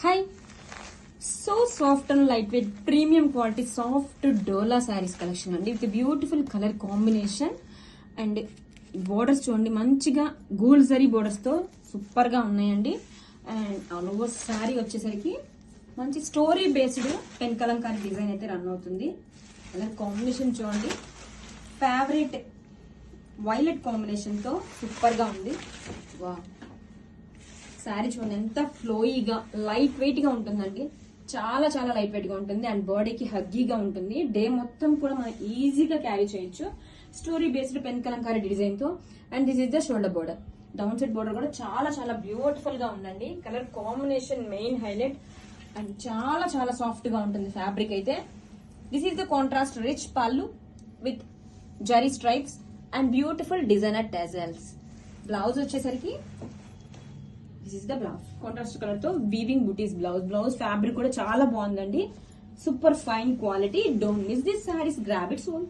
Hi, so soft and light weight premium quality soft dola sarees collection అండి with beautiful colour combination and borders చూడండి, మంచిగా gold zari borders తో super గా ఉన్నాయండి. And all over saree వచ్చేసరికి మంచి story based pen Kalamkari design అయితే రన్ అవుతుంది. కలర్ కాంబినేషన్ చూడండి, ఫేవరెట్ వైలెట్ కాంబినేషన్ తో సూపర్ గా ఉంది. వా, శారీ చూడండి ఎంత ఫ్లోయిగా లైట్ వెయిట్ గా ఉంటుందండి. చాలా చాలా లైట్ వెయిట్ గా ఉంటుంది అండ్ బాడీకి హగ్గీగా ఉంటుంది. డే మొత్తం కూడా మనం ఈజీగా క్యారీ చేయొచ్చు. Story based pen Kalamkari design తో. And this is the shoulder border. Down side border కూడా చాలా చాలా బ్యూటిఫుల్ గా ఉందండి. Colour combination main highlight and చాలా చాలా సాఫ్ట్ గా ఉంటుంది ఫ్యాబ్రిక్ అయితే. This is the contrast rich pallu with zari stripes and beautiful designer tassels. Blouse వచ్చేసరికి this is the blouse contrast colour తో weaving butis blouse. Blouse fabric కూడా చాలా బాగుందండి. Super fine quality. Don't miss this saris, grab it soon.